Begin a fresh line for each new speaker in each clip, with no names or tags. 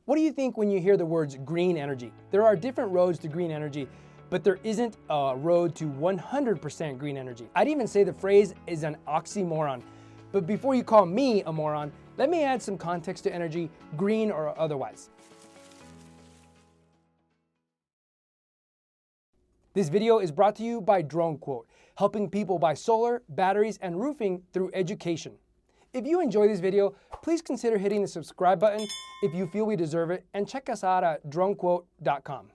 What do you think when you hear the words green energy? There are different roads to green energy, but there isn't a road to 100% green energy. I'd even say the phrase is an oxymoron. But before you call me a moron, let me add some context to energy, green or otherwise. This video is brought to you by DroneQuote, helping people buy solar, batteries, and roofing through education. If you enjoy this video, please consider hitting the subscribe button if you feel we deserve it, and check us out at DroneQuote.com.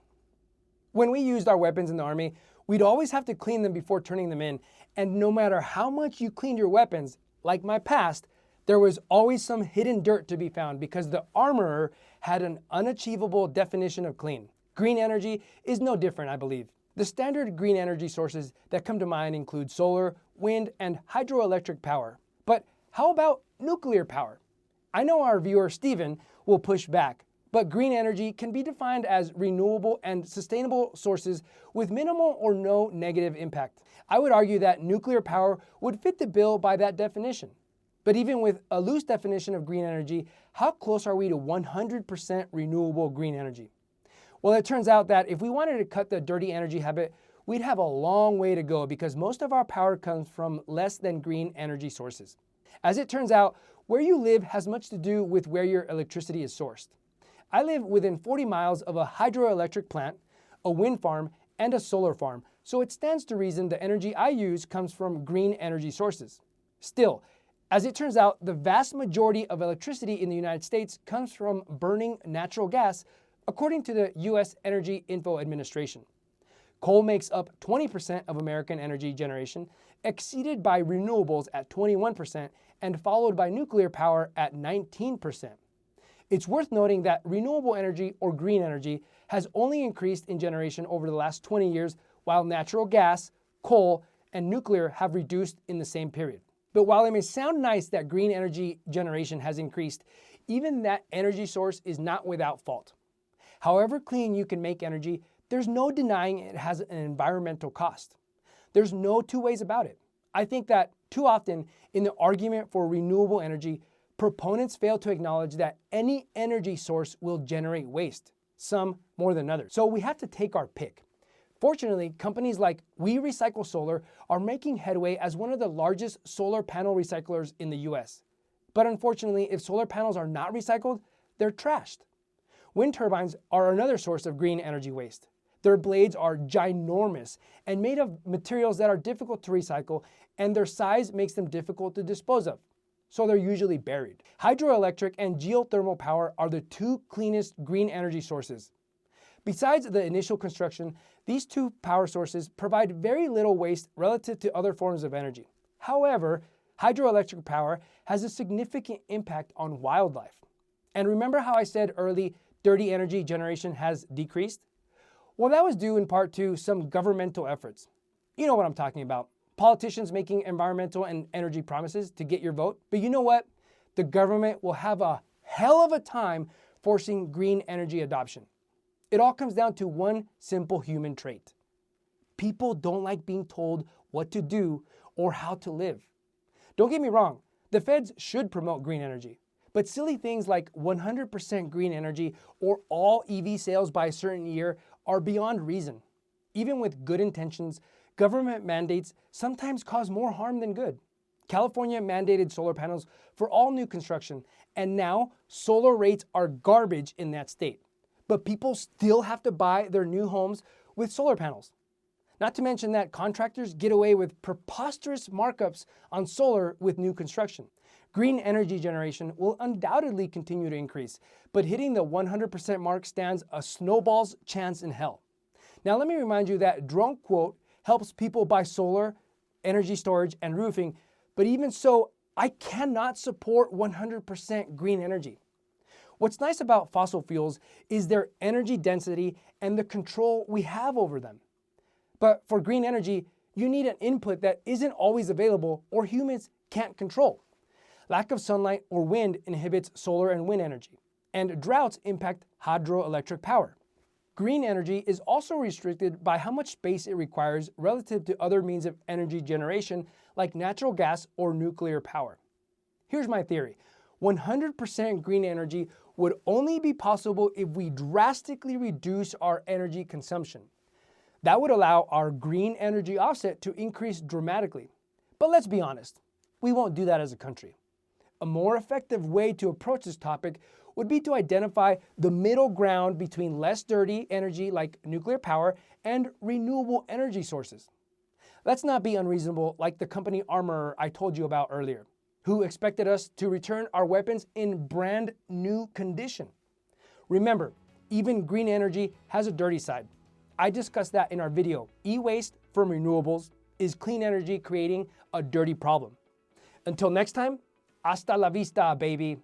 When we used our weapons in the Army, we'd always have to clean them before turning them in, and no matter how much you cleaned your weapons, like my past, there was always some hidden dirt to be found because the armorer had an unachievable definition of clean. Green energy is no different, I believe. The standard green energy sources that come to mind include solar, wind, and hydroelectric power. But how about nuclear power? I know our viewer Steven will push back, but green energy can be defined as renewable and sustainable sources with minimal or no negative impact. I would argue that nuclear power would fit the bill by that definition. But even with a loose definition of green energy, how close are we to 100% renewable green energy? Well, it turns out that if we wanted to cut the dirty energy habit, we'd have a long way to go because most of our power comes from less than green energy sources. As it turns out, where you live has much to do with where your electricity is sourced. I live within 40 miles of a hydroelectric plant, a wind farm, and a solar farm, so it stands to reason the energy I use comes from green energy sources. Still, as it turns out, the vast majority of electricity in the United States comes from burning natural gas, according to the U.S. Energy Info Administration. Coal makes up 20% of American energy generation, exceeded by renewables at 21%, and followed by nuclear power at 19%. It's worth noting that renewable energy, or green energy, has only increased in generation over the last 20 years, while natural gas, coal, and nuclear have reduced in the same period. But while it may sound nice that green energy generation has increased, even that energy source is not without fault. However clean you can make energy, there's no denying it has an environmental cost. There's no two ways about it. I think that too often in the argument for renewable energy, proponents fail to acknowledge that any energy source will generate waste, some more than others. So we have to take our pick. Fortunately, companies like We Recycle Solar are making headway as one of the largest solar panel recyclers in the US. But unfortunately, if solar panels are not recycled, they're trashed. Wind turbines are another source of green energy waste. Their blades are ginormous and made of materials that are difficult to recycle, and their size makes them difficult to dispose of, so they're usually buried. Hydroelectric and geothermal power are the two cleanest green energy sources. Besides the initial construction, these two power sources provide very little waste relative to other forms of energy. However, hydroelectric power has a significant impact on wildlife. And remember how I said early dirty energy generation has decreased? Well, that was due in part to some governmental efforts. You know what I'm talking about. Politicians making environmental and energy promises to get your vote. But you know what? The government will have a hell of a time forcing green energy adoption. It all comes down to one simple human trait. People don't like being told what to do or how to live. Don't get me wrong, the feds should promote green energy. But silly things like 100% green energy or all EV sales by a certain year are beyond reason. Even with good intentions, government mandates sometimes cause more harm than good. California mandated solar panels for all new construction, and now solar rates are garbage in that state. But people still have to buy their new homes with solar panels. Not to mention that contractors get away with preposterous markups on solar with new construction. Green energy generation will undoubtedly continue to increase, but hitting the 100% mark stands a snowball's chance in hell. Now let me remind you that DroneQuote helps people buy solar, energy storage, and roofing, but even so, I cannot support 100% green energy. What's nice about fossil fuels is their energy density and the control we have over them. But for green energy, you need an input that isn't always available or humans can't control. Lack of sunlight or wind inhibits solar and wind energy, and droughts impact hydroelectric power. Green energy is also restricted by how much space it requires relative to other means of energy generation like natural gas or nuclear power. Here's my theory. 100% green energy would only be possible if we drastically reduce our energy consumption. That would allow our green energy offset to increase dramatically. But let's be honest, we won't do that as a country. A more effective way to approach this topic would be to identify the middle ground between less dirty energy like nuclear power and renewable energy sources. Let's not be unreasonable like the company Armor I told you about earlier, who expected us to return our weapons in brand new condition. Remember, even green energy has a dirty side. I discussed that in our video, E-Waste from Renewables is clean energy creating a dirty problem. Until next time, hasta la vista, baby.